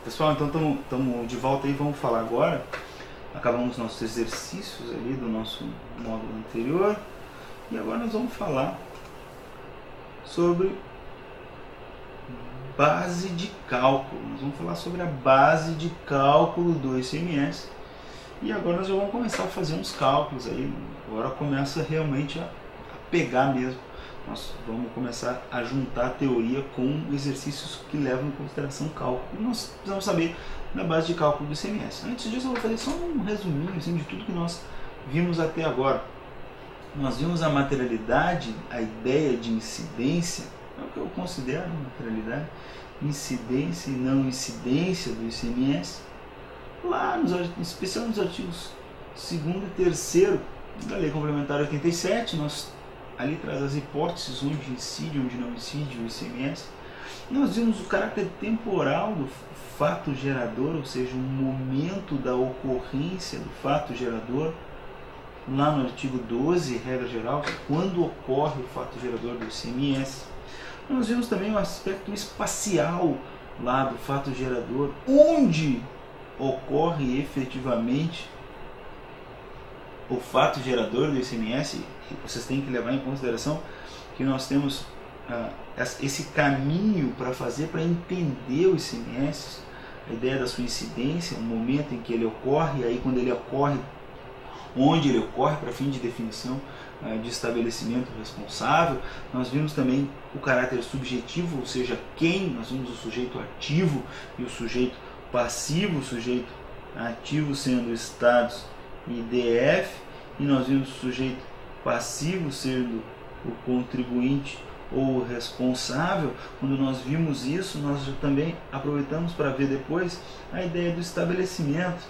Pessoal, então estamos de volta aí, vamos falar agora. Acabamos nossos exercícios ali do nosso módulo anterior e agora nós vamos falar sobre base de cálculo. Nós vamos falar sobre a base de cálculo do ICMS e agora nós já vamos começar a fazer uns cálculos aí. Agora começa realmente a pegar mesmo. Nós vamos começar a juntar a teoria com exercícios que levam em consideração cálculo. Nós precisamos saber da base de cálculo do ICMS. Antes disso, eu vou fazer só um resuminho assim, de tudo que nós vimos até agora. Nós vimos a materialidade, a ideia de incidência, é o que eu considero materialidade, incidência e não incidência do ICMS, lá, em especial nos artigos 2º e 3º da Lei Complementar 87, nós ali traz as hipóteses onde incide, onde não incide o ICMS. Nós vimos o caráter temporal do fato gerador, ou seja, o momento da ocorrência do fato gerador, lá no artigo 12, regra geral, quando ocorre o fato gerador do ICMS. Nós vimos também o aspecto espacial lá do fato gerador, onde ocorre efetivamente o fato gerador do ICMS. Vocês têm que levar em consideração que nós temos esse caminho para fazer, para entender o ICMS, a ideia da sua incidência, o momento em que ele ocorre, aí quando ele ocorre, onde ele ocorre, para fim de definição de estabelecimento responsável. Nós vimos também o caráter subjetivo, ou seja, quem, nós vimos o sujeito ativo e o sujeito passivo, o sujeito ativo sendo estados e DF, e nós vimos o sujeito passivo sendo o contribuinte ou o responsável. Quando nós vimos isso, nós também aproveitamos para ver depois a ideia do estabelecimento,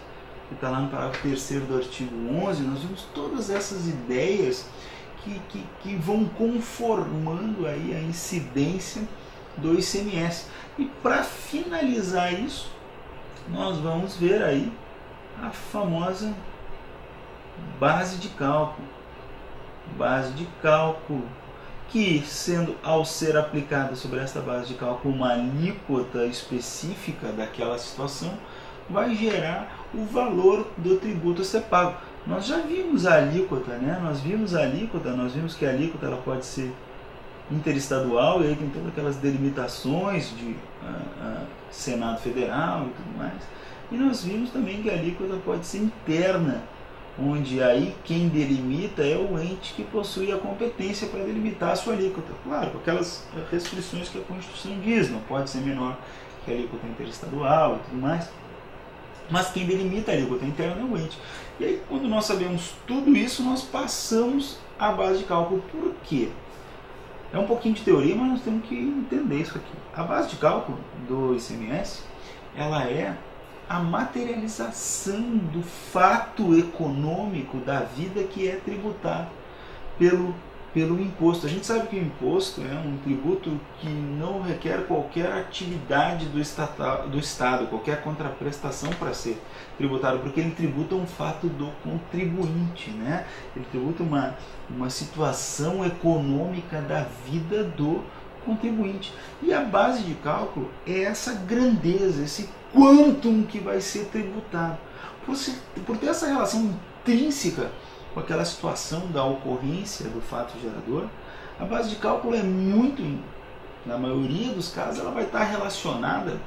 que está lá no parágrafo 3º do artigo 11. Nós vimos todas essas ideias que vão conformando aí a incidência do ICMS. E para finalizar isso, nós vamos ver aí a famosa base de cálculo. Base de cálculo que, ao ser aplicada sobre esta base de cálculo uma alíquota específica daquela situação, vai gerar o valor do tributo a ser pago. Nós já vimos a alíquota, né? Nós vimos que a alíquota ela pode ser interestadual, e aí tem todas aquelas delimitações de Senado Federal e tudo mais. E nós vimos também que a alíquota pode ser interna, onde aí quem delimita é o ente que possui a competência para delimitar a sua alíquota. Claro, com aquelas restrições que a Constituição diz, não pode ser menor que a alíquota interestadual e tudo mais. Mas quem delimita a alíquota interna é o ente. E aí, quando nós sabemos tudo isso, nós passamos à base de cálculo. Por quê? É um pouquinho de teoria, mas nós temos que entender isso aqui. A base de cálculo do ICMS, ela é a materialização do fato econômico da vida que é tributado pelo imposto. A gente sabe que o imposto é um tributo que não requer qualquer atividade do Estado, qualquer contraprestação para ser tributado, porque ele tributa um fato do contribuinte, né? Ele tributa uma situação econômica da vida do contribuinte. E a base de cálculo é essa grandeza, esse quantum que vai ser tributado. Por ter essa relação intrínseca com aquela situação da ocorrência do fato gerador, a base de cálculo é muito, na maioria dos casos, ela vai estar relacionada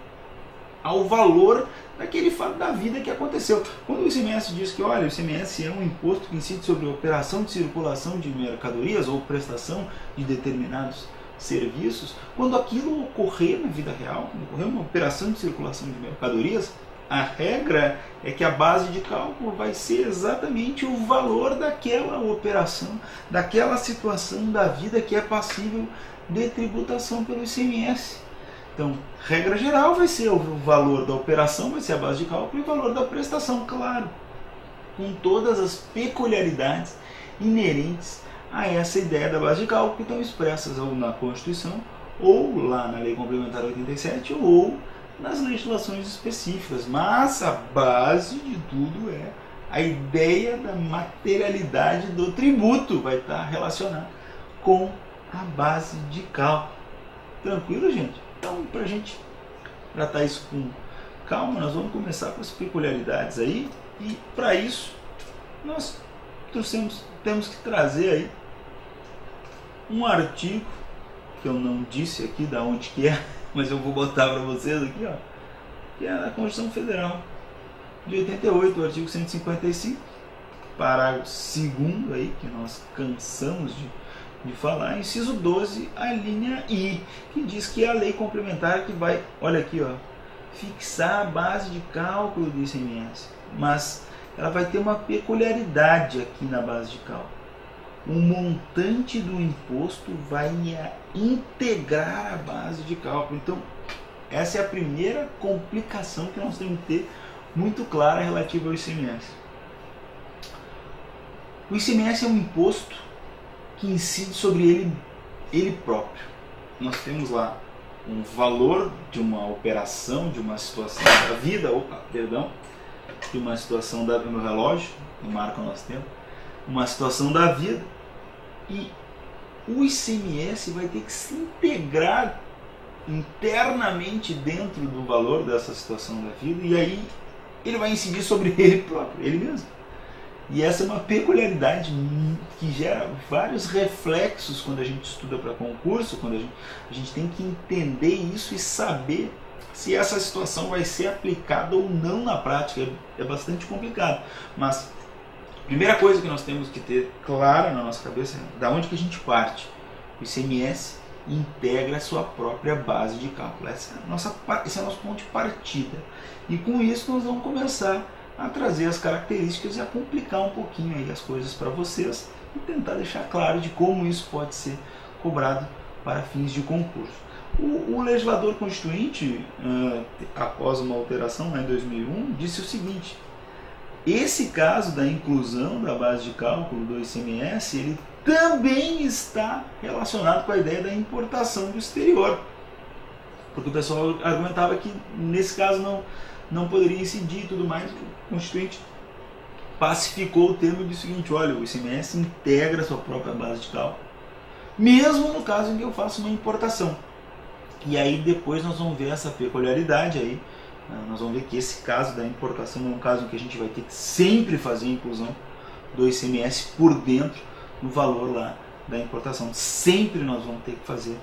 ao valor daquele fato da vida que aconteceu. Quando o ICMS diz que, olha, o ICMS é um imposto que incide sobre a operação de circulação de mercadorias ou prestação de determinados serviços, quando aquilo ocorrer na vida real, quando ocorrer uma operação de circulação de mercadorias, a regra é que a base de cálculo vai ser exatamente o valor daquela operação, daquela situação da vida que é passível de tributação pelo ICMS. Então, regra geral vai ser o valor da operação, vai ser a base de cálculo, e o valor da prestação, claro, com todas as peculiaridades inerentes a essa ideia da base de cálculo que estão expressas ou na Constituição, ou lá na Lei Complementar 87, ou nas legislações específicas. Mas a base de tudo é a ideia da materialidade do tributo, vai estar relacionada com a base de cálculo. Tranquilo, gente? Então, para a gente tratar isso com calma, nós vamos começar com as peculiaridades aí, e para isso nós temos que trazer aí um artigo que eu não disse aqui da onde que é, mas eu vou botar para vocês aqui, ó, que é da Constituição Federal de 88, o artigo 155, parágrafo 2º aí, que nós cansamos de falar, inciso 12, a linha I, que diz que é a lei complementar que vai, olha aqui, ó, fixar a base de cálculo do ICMS, mas ela vai ter uma peculiaridade aqui na base de cálculo. O montante do imposto vai integrar a base de cálculo. Então, essa é a primeira complicação que nós temos que ter muito clara relativa ao ICMS. O ICMS é um imposto que incide sobre ele próprio. Nós temos lá um valor de uma operação, de uma situação da vida, de uma situação do meu relógio, que marca o nosso tempo, uma situação da vida, e o ICMS vai ter que se integrar internamente dentro do valor dessa situação da vida, e aí ele vai incidir sobre ele próprio, ele mesmo. E essa é uma peculiaridade que gera vários reflexos quando a gente estuda para concurso, quando a gente tem que entender isso e saber se essa situação vai ser aplicada ou não na prática. É bastante complicado, mas a primeira coisa que nós temos que ter clara na nossa cabeça é da onde que a gente parte. O ICMS integra a sua própria base de cálculo. Esse é o nosso ponto de partida. E com isso nós vamos começar a trazer as características e a complicar um pouquinho aí as coisas para vocês e tentar deixar claro de como isso pode ser cobrado para fins de concurso. O legislador constituinte, após uma alteração lá em 2001, disse o seguinte: esse caso da inclusão da base de cálculo do ICMS, ele também está relacionado com a ideia da importação do exterior, porque o pessoal argumentava que nesse caso não poderia incidir e tudo mais. O Constituinte pacificou o termo e disse o seguinte: olha, o ICMS integra a sua própria base de cálculo, mesmo no caso em que eu faça uma importação. E aí depois nós vamos ver essa peculiaridade aí, nós vamos ver que esse caso da importação é um caso em que a gente vai ter que sempre fazer a inclusão do ICMS por dentro do valor lá da importação. Sempre nós vamos ter que fazer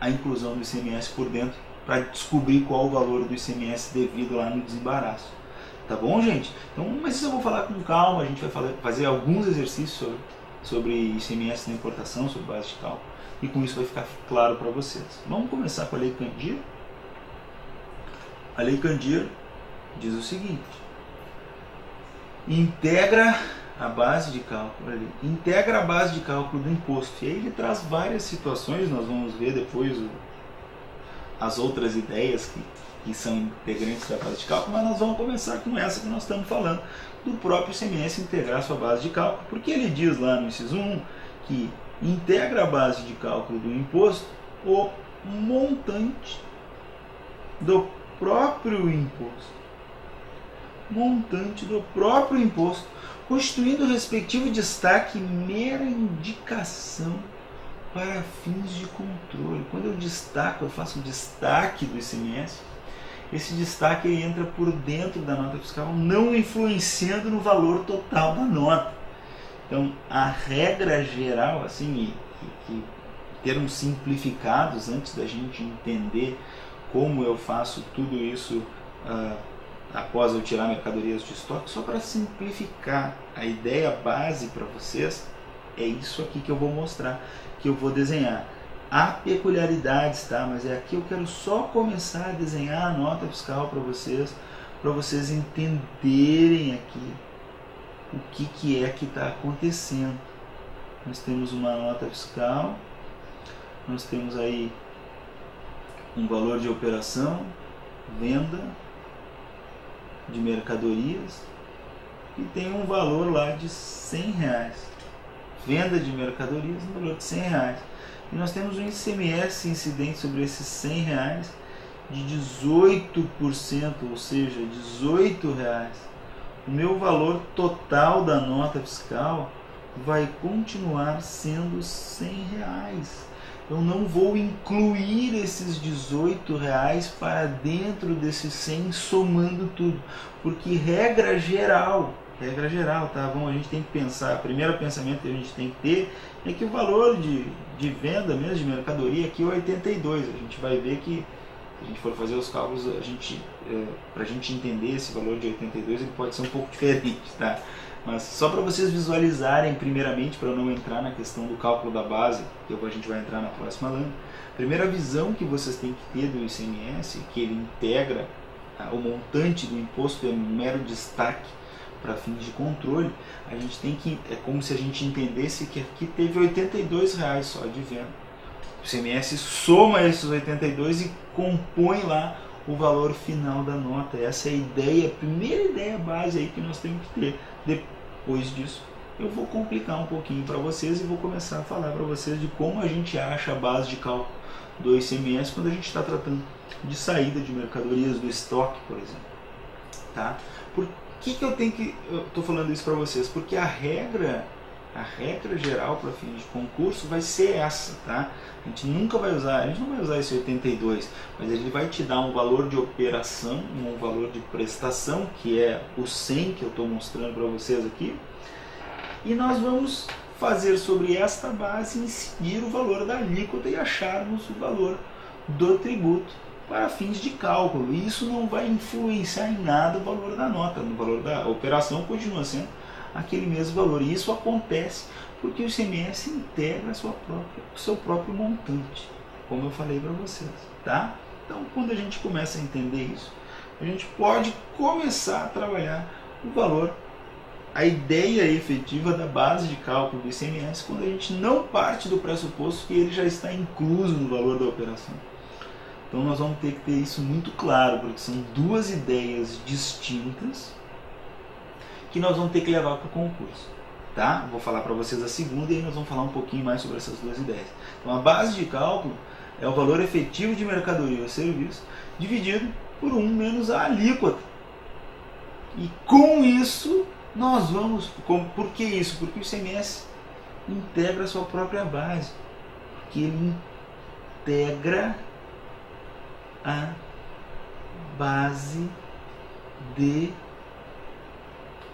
a inclusão do ICMS por dentro para descobrir qual o valor do ICMS devido lá no desembaraço. Tá bom, gente? Então, mas isso eu vou falar com calma, a gente vai fazer alguns exercícios sobre ICMS na importação, sobre base de cálculo, e com isso vai ficar claro para vocês. Vamos começar com a Lei Candir. A Lei Candir diz o seguinte: integra a base de cálculo ali, integra a base de cálculo do imposto. E aí ele traz várias situações, nós vamos ver depois as outras ideias que são integrantes da base de cálculo, mas nós vamos começar com essa que nós estamos falando, do próprio ICMS integrar a sua base de cálculo, porque ele diz lá no inciso 1 que integra a base de cálculo do imposto o montante do próprio imposto. Montante do próprio imposto, constituindo o respectivo destaque mera indicação para fins de controle. Quando eu destaco, eu faço o destaque do ICMS, esse destaque ele entra por dentro da nota fiscal, não influenciando no valor total da nota. Então, a regra geral, assim, e termos simplificados, antes da gente entender como eu faço tudo isso após eu tirar mercadorias de estoque, só para simplificar a ideia base para vocês, é isso aqui que eu vou mostrar, que eu vou desenhar. Há peculiaridades, tá? Mas é aqui eu quero só começar a desenhar a nota fiscal para vocês entenderem aqui o que é que está acontecendo. Nós temos uma nota fiscal, nós temos aí um valor de operação, venda de mercadorias, e tem um valor lá de R$100, venda de mercadorias no valor de R$100, e nós temos um ICMS incidente sobre esses R$100 de 18%, ou seja, R$18. O meu valor total da nota fiscal vai continuar sendo R$100. eu não vou incluir esses R$18 para dentro desses 100 somando tudo, porque regra geral, tá? Bom, a gente tem que pensar, o primeiro pensamento que a gente tem que ter é que o valor de venda mesmo, de mercadoria aqui é 82, a gente vai ver que se a gente for fazer os cálculos, para a gente entender esse valor de 82, ele pode ser um pouco diferente, tá? Mas só para vocês visualizarem primeiramente, para eu não entrar na questão do cálculo da base, que a gente vai entrar na próxima lâmina, a primeira visão que vocês têm que ter do ICMS, que ele integra o montante do imposto, é um mero destaque para fins de controle, a gente tem que, é como se a gente entendesse que aqui teve R$82 só de venda. O ICMS soma esses 82 e compõe lá o valor final da nota. Essa é a ideia, a primeira ideia base aí que nós temos que ter. Depois disso, eu vou complicar um pouquinho para vocês e vou começar a falar para vocês de como a gente acha a base de cálculo do ICMS quando a gente está tratando de saída de mercadorias do estoque, por exemplo. Tá? Por que eu estou falando isso para vocês? Porque a regra geral para fins de concurso vai ser essa, tá? A gente não vai usar esse 82, mas ele vai te dar um valor de operação, um valor de prestação, que é o 100 que eu estou mostrando para vocês aqui, e nós vamos fazer sobre esta base incidir o valor da alíquota e acharmos o valor do tributo para fins de cálculo. E isso não vai influenciar em nada o valor da nota, o valor da operação continua sendo aquele mesmo valor. E isso acontece porque o ICMS integra o seu próprio montante, como eu falei para vocês, tá? Então, quando a gente começa a entender isso, a gente pode começar a trabalhar o valor, a ideia efetiva da base de cálculo do ICMS, quando a gente não parte do pressuposto que ele já está incluso no valor da operação. Então, nós vamos ter que ter isso muito claro, porque são duas ideias distintas que nós vamos ter que levar para o concurso, tá? Vou falar para vocês a segunda e aí nós vamos falar um pouquinho mais sobre essas duas ideias. Então, a base de cálculo é o valor efetivo de mercadoria ou serviço dividido por 1 menos a alíquota. E com isso, nós vamos... Por que isso? Porque o ICMS integra a sua própria base. Porque ele integra a base de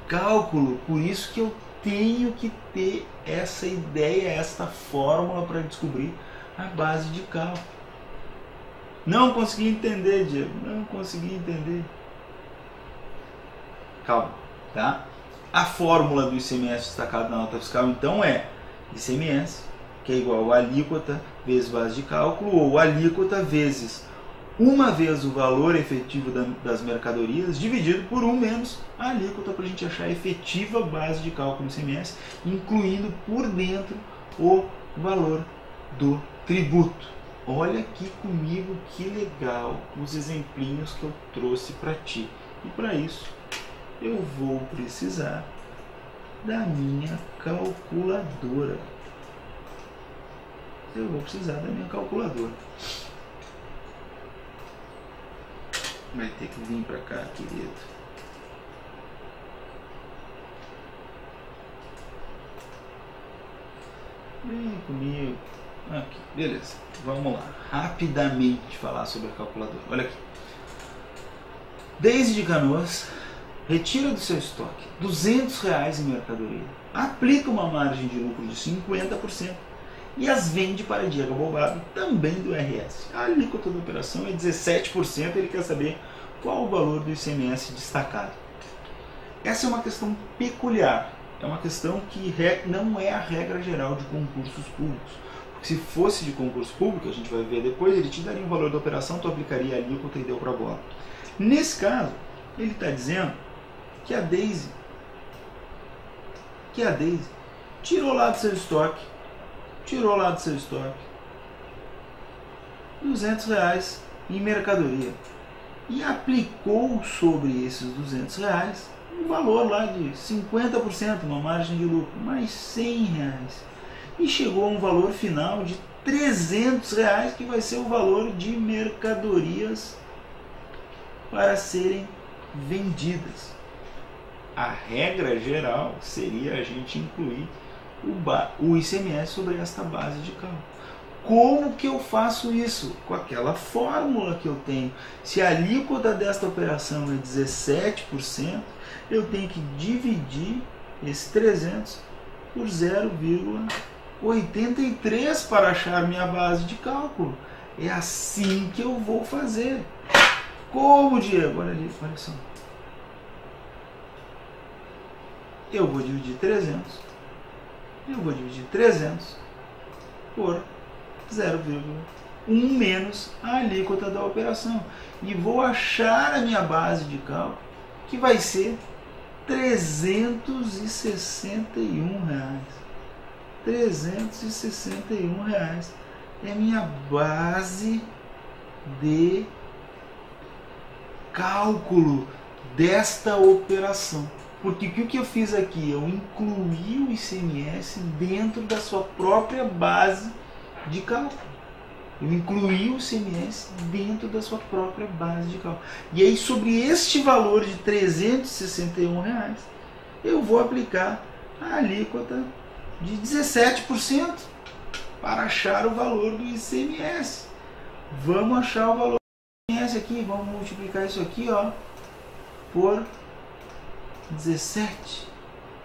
cálculo. Por isso que eu tenho que ter essa ideia, esta fórmula para descobrir a base de cálculo. Não consegui entender, Diego. Não consegui entender. Calma, tá? A fórmula do ICMS destacado na nota fiscal, então, é ICMS, que é igual a alíquota vezes base de cálculo, ou alíquota vezes uma vez o valor efetivo das mercadorias, dividido por 1 menos a alíquota, para a gente achar a efetiva base de cálculo do ICMS, incluindo por dentro o valor do tributo. Olha aqui comigo que legal os exemplinhos que eu trouxe para ti. E para isso eu vou precisar da minha calculadora. Eu vou precisar da minha calculadora. Vai ter que vir para cá, querido. Vem comigo. Aqui, beleza. Vamos lá. Rapidamente falar sobre a calculadora. Olha aqui. Desde de Canoas, retira do seu estoque R$200 em mercadoria. Aplica uma margem de lucro de 50% e as vende para Diego Bobado, também do RS. A alíquota da operação é 17%, ele quer saber qual o valor do ICMS destacado. Essa é uma questão peculiar, é uma questão que não é a regra geral de concursos públicos. Porque se fosse de concurso público, a gente vai ver depois, ele te daria um valor da operação, tu aplicaria a alíquota e deu para a bola. Nesse caso, ele está dizendo que a Daisy tirou lá do seu estoque R$200 em mercadoria e aplicou sobre esses R$200 um valor lá de 50%, uma margem de lucro, mais R$100, e chegou a um valor final de R$300, que vai ser o valor de mercadorias para serem vendidas. A regra geral seria a gente incluir o ICMS sobre esta base de cálculo. Como que eu faço isso? Com aquela fórmula que eu tenho. Se a alíquota desta operação é 17%, eu tenho que dividir esse 300 por 0,83 para achar minha base de cálculo. É assim que eu vou fazer. Como, Diego? Olha ali, olha só. Eu vou dividir 300. Eu vou dividir 300 por 0,1 menos a alíquota da operação. E vou achar a minha base de cálculo, que vai ser R$361. R$361 é a minha base de cálculo desta operação. Porque o que eu fiz aqui? Eu incluí o ICMS dentro da sua própria base de cálculo. Eu incluí o ICMS dentro da sua própria base de cálculo. E aí, sobre este valor de R$361, eu vou aplicar a alíquota de 17% para achar o valor do ICMS. Vamos achar o valor do ICMS aqui. Vamos multiplicar isso aqui, ó, por 17.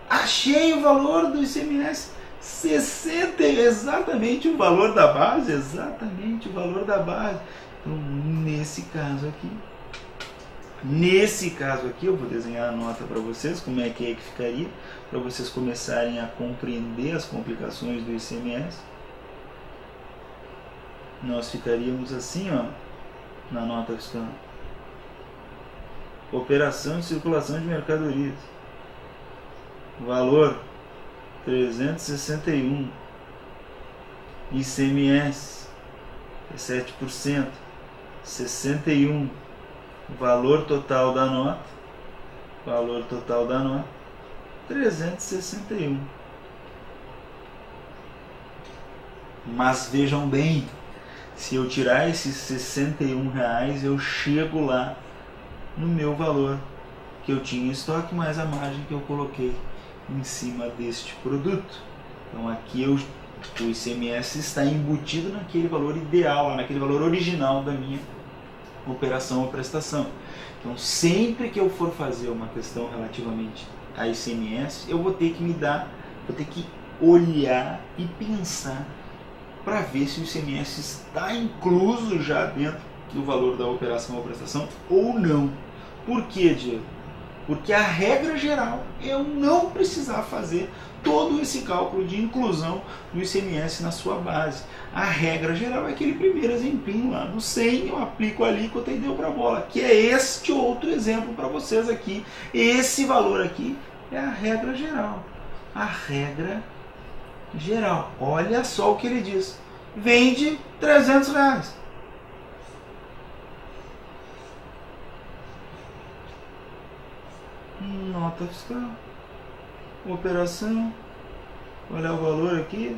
Achei o valor do ICMS. 60, exatamente o valor da base, exatamente o valor da base. Então, nesse caso aqui, eu vou desenhar a nota para vocês, como é que ficaria, para vocês começarem a compreender as complicações do ICMS. Nós ficaríamos assim, ó, na nota fiscal. Operação de circulação de mercadorias. Valor 361. ICMS 7%. 61. Valor total da nota. Valor total da nota 361. Mas vejam bem, se eu tirar esses R$61, eu chego lá no meu valor que eu tinha em estoque, mais a margem que eu coloquei em cima deste produto. Então aqui o ICMS está embutido naquele valor ideal, naquele valor original da minha operação ou prestação. Então sempre que eu for fazer uma questão relativamente a ICMS, eu vou ter que vou ter que olhar e pensar para ver se o ICMS está incluso já dentro do valor da operação ou prestação ou não. Por quê, Diego? Porque a regra geral é eu não precisar fazer todo esse cálculo de inclusão do ICMS na sua base. A regra geral é aquele primeiro exemplinho lá no 100, eu aplico a alíquota e deu para a bola, que é este outro exemplo para vocês aqui. Esse valor aqui é a regra geral. A regra geral. Olha só o que ele diz. Vende R$300. Nota fiscal. Operação. Olha o valor aqui.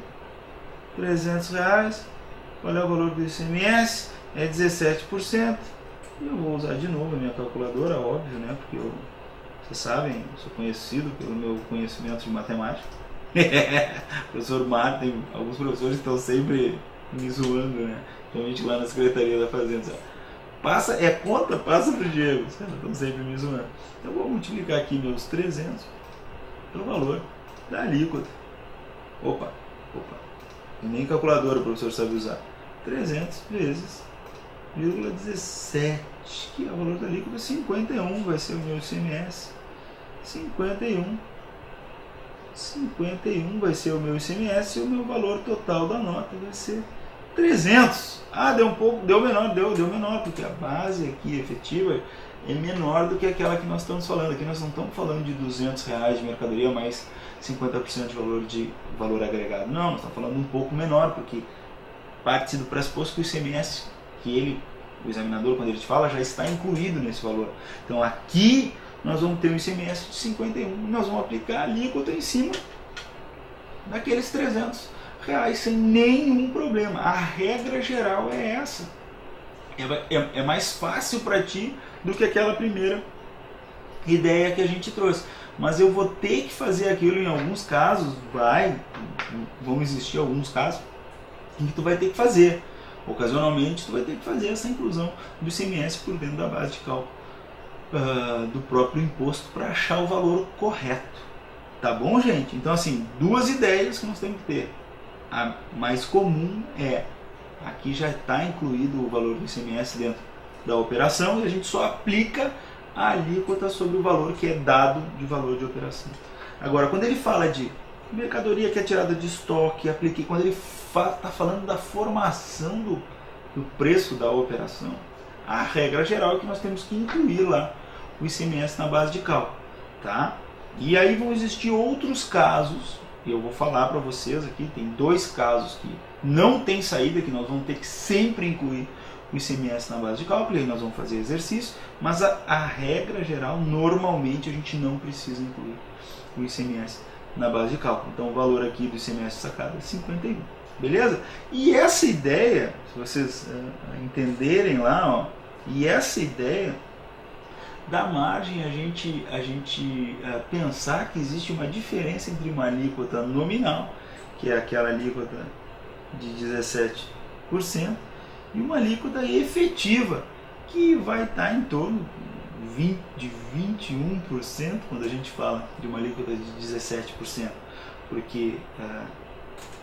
R$300. Olha o valor do ICMS. É 17%. Eu vou usar de novo a minha calculadora, óbvio, né? Porque vocês sabem, eu sou conhecido pelo meu conhecimento de matemática. Professor Martin, alguns professores estão sempre me zoando, né? Principalmente lá na Secretaria da Fazenda. Passa, conta, passa pro Diego. Estão sempre me zoando. Então eu vou multiplicar aqui meus 300 pelo valor da alíquota. Opa. E nem calculadora o professor sabe usar. 300 vezes 0,17, que é o valor da alíquota. 51 vai ser o meu ICMS. 51 vai ser o meu ICMS e o meu valor total da nota vai ser 300. Deu menor, porque a base aqui efetiva é menor do que aquela que nós estamos falando. Aqui nós não estamos falando de R$200 de mercadoria mais 50% de valor agregado. Não, nós estamos falando um pouco menor, porque parte do pressuposto que o ICMS, o examinador, quando ele te fala, já está incluído nesse valor. Então aqui nós vamos ter um ICMS de 51, nós vamos aplicar a alíquota em cima daqueles R$300 sem nenhum problema. A regra geral é essa. É mais fácil para ti do que aquela primeira ideia que a gente trouxe. Mas eu vou ter que fazer aquilo em alguns casos, vão existir alguns casos em que tu vai ter que fazer. Ocasionalmente, tu vai ter que fazer essa inclusão do ICMS por dentro da base de cálculo do próprio imposto para achar o valor correto. Tá bom, gente? Então, assim, duas ideias que nós temos que ter. A mais comum é, aqui já está incluído o valor do ICMS dentro da operação e a gente só aplica a alíquota sobre o valor que é dado de valor de operação. Agora, quando ele fala de mercadoria que é tirada de estoque, aplique, quando ele está falando da formação do preço da operação, a regra geral é que nós temos que incluir lá o ICMS na base de cálculo, tá? E aí vão existir outros casos, eu vou falar para vocês aqui, tem dois casos que não tem saída, que nós vamos ter que sempre incluir o ICMS na base de cálculo, e aí nós vamos fazer exercício, mas a regra geral, normalmente a gente não precisa incluir o ICMS na base de cálculo. Então o valor aqui do ICMS sacado é 51, beleza? E essa ideia, se vocês entenderem lá, ó, e essa ideia dá margem a gente pensar que existe uma diferença entre uma alíquota nominal, que é aquela alíquota de 17%, e uma alíquota efetiva, que vai estar em torno de 21%, quando a gente fala de uma alíquota de 17%, porque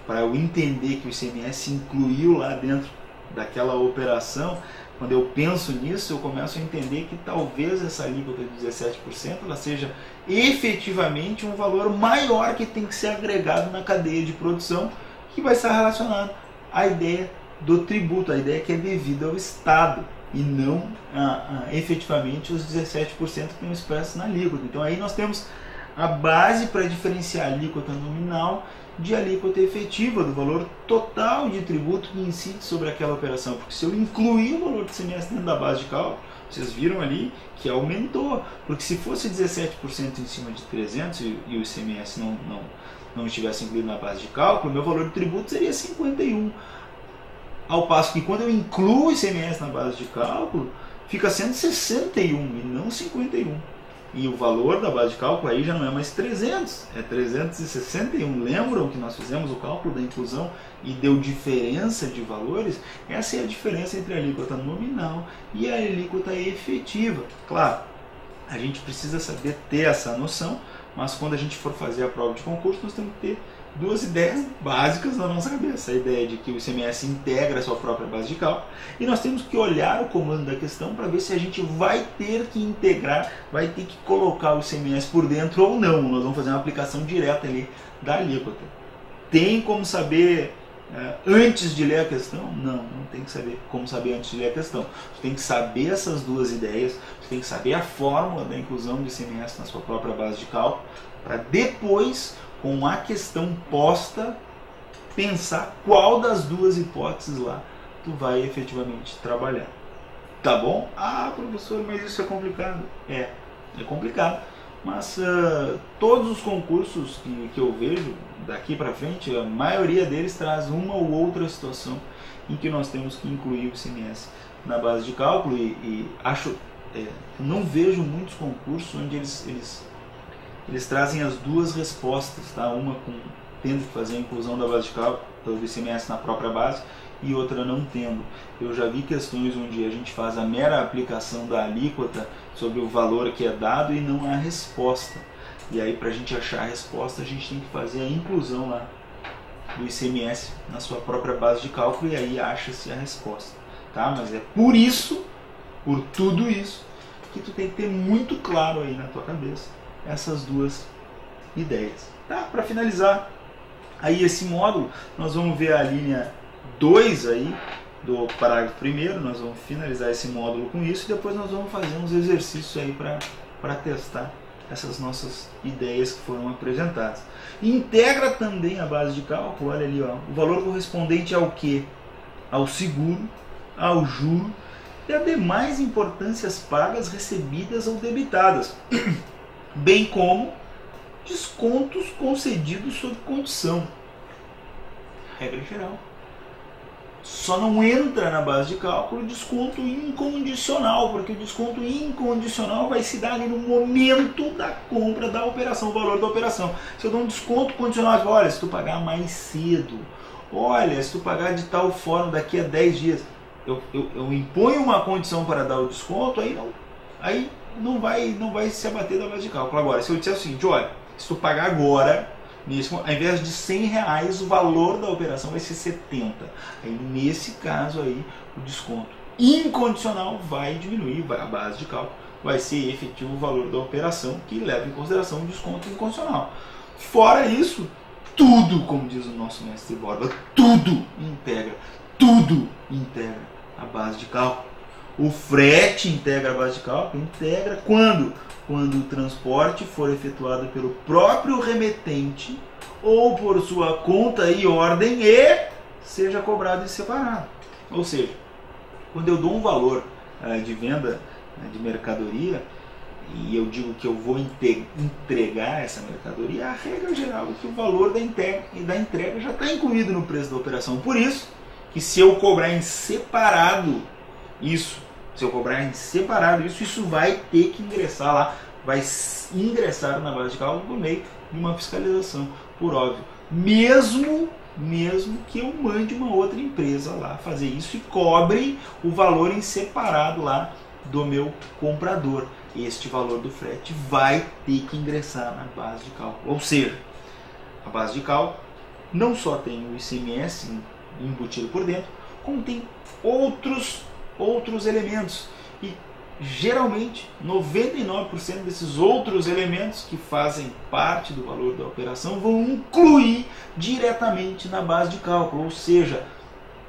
para eu entender que o ICMS incluiu lá dentro daquela operação, quando eu penso nisso, eu começo a entender que talvez essa alíquota de 17% ela seja efetivamente um valor maior que tem que ser agregado na cadeia de produção, que vai estar relacionado à ideia do tributo, a ideia que é devida ao Estado, e não efetivamente os 17% que estão expressos na alíquota. Então aí nós temos a base para diferenciar a alíquota nominal de alíquota efetiva, do valor total de tributo que incide sobre aquela operação. Porque se eu incluir o valor do ICMS dentro da base de cálculo, vocês viram ali que aumentou. Porque se fosse 17% em cima de 300 e o ICMS não estivesse incluído na base de cálculo, meu valor de tributo seria 51. Ao passo que quando eu incluo o ICMS na base de cálculo, fica sendo 61 e não 51. E o valor da base de cálculo aí já não é mais 300, é 361. Lembram que nós fizemos o cálculo da inclusão e deu diferença de valores? Essa é a diferença entre a alíquota nominal e a alíquota efetiva. Claro, a gente precisa saber ter essa noção, mas quando a gente for fazer a prova de concurso, nós temos que ter duas ideias básicas na nossa cabeça. A ideia de que o ICMS integra a sua própria base de cálculo, e nós temos que olhar o comando da questão para ver se a gente vai ter que integrar, vai ter que colocar o ICMS por dentro ou não. Nós vamos fazer uma aplicação direta ali da alíquota. Tem como saber antes de ler a questão? Não tem que saber como saber antes de ler a questão. Você tem que saber essas duas ideias, você tem que saber a fórmula da inclusão do ICMS na sua própria base de cálculo, para depois, com a questão posta, pensar qual das duas hipóteses lá tu vai efetivamente trabalhar. Tá bom? Ah, professor, mas isso é complicado. É complicado, mas todos os concursos que eu vejo daqui para frente, a maioria deles traz uma ou outra situação em que nós temos que incluir o ICMS na base de cálculo, e acho, não vejo muitos concursos onde eles trazem as duas respostas, tá? Uma tendo que fazer a inclusão da base de cálculo do ICMS na própria base e outra não tendo. Eu já vi questões onde a gente faz a mera aplicação da alíquota sobre o valor que é dado e não há resposta. E aí, para a gente achar a resposta, a gente tem que fazer a inclusão lá do ICMS na sua própria base de cálculo, e aí acha-se a resposta, tá? Mas é por isso, por tudo isso, que tu tem que ter muito claro aí na tua cabeça essas duas ideias, tá? Para finalizar aí esse módulo, nós vamos ver a linha 2 aí do parágrafo 1º, nós vamos finalizar esse módulo com isso, e depois nós vamos fazer uns exercícios aí para testar essas nossas ideias que foram apresentadas. Integra também a base de cálculo, olha ali, ó, o valor correspondente ao quê? Ao seguro, ao juro e a demais importâncias pagas, recebidas ou debitadas, bem como descontos concedidos sob condição. Regra geral. Só não entra na base de cálculo desconto incondicional, porque o desconto incondicional vai se dar ali no momento da compra da operação, o valor da operação. Se eu dou um desconto condicional, olha, se tu pagar mais cedo olha, se tu pagar de tal forma daqui a 10 dias, eu imponho uma condição para dar o desconto, aí não vai se abater da base de cálculo. Agora, se eu disser o seguinte, olha, se tu pagar agora, ao invés de R$100, o valor da operação vai ser 70. Aí, nesse caso aí, o desconto incondicional vai diminuir, a base de cálculo vai ser efetivo o valor da operação, que leva em consideração o desconto incondicional. Fora isso, tudo, como diz o nosso mestre Borba, tudo integra a base de cálculo. O frete integra a base de cálculo, integra quando? Quando o transporte for efetuado pelo próprio remetente ou por sua conta e ordem e seja cobrado em separado. Ou seja, quando eu dou um valor de venda de mercadoria e eu digo que eu vou entregar essa mercadoria, a regra geral é que o valor da entrega já está incluído no preço da operação. Por isso que se eu cobrar em separado isso vai ter que ingressar lá, vai ingressar na base de cálculo por meio de uma fiscalização, por óbvio. Mesmo que eu mande uma outra empresa lá fazer isso e cobre o valor em separado lá do meu comprador. Este valor do frete vai ter que ingressar na base de cálculo. Ou seja, a base de cálculo não só tem o ICMS embutido por dentro, como tem outros elementos. E geralmente 99% desses outros elementos que fazem parte do valor da operação vão incluir diretamente na base de cálculo, ou seja,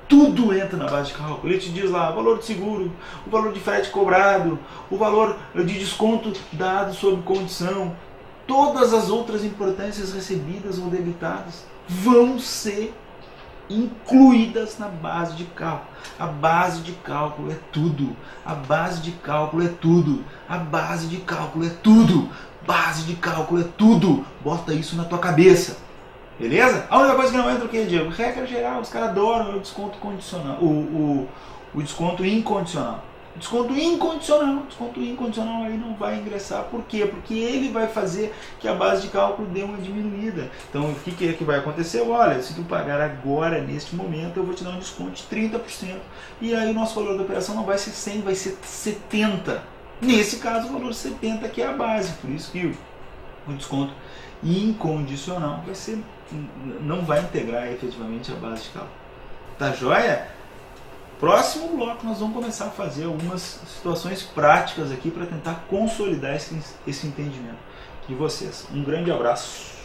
tudo entra na base de cálculo. Ele te diz lá o valor de seguro, o valor de frete cobrado, o valor de desconto dado sob condição, todas as outras importâncias recebidas ou debitadas vão ser incluídas na base de cálculo. A base de cálculo é tudo. A base de cálculo é tudo. A base de cálculo é tudo. Base de cálculo é tudo. Bota isso na tua cabeça. Beleza? A única coisa que não entra o que, Diego? Regra geral, os caras adoram o desconto condicional. O desconto incondicional. Desconto incondicional aí não vai ingressar. Por quê? Porque ele vai fazer que a base de cálculo dê uma diminuída. Então, o que é que vai acontecer? Olha, se tu pagar agora, neste momento, eu vou te dar um desconto de 30%. E aí o nosso valor da operação não vai ser 100, vai ser 70. Nesse caso, o valor 70 que é a base. Por isso que o desconto incondicional não vai integrar efetivamente a base de cálculo. Tá joia? Próximo bloco nós vamos começar a fazer algumas situações práticas aqui para tentar consolidar esse entendimento de vocês. Um grande abraço.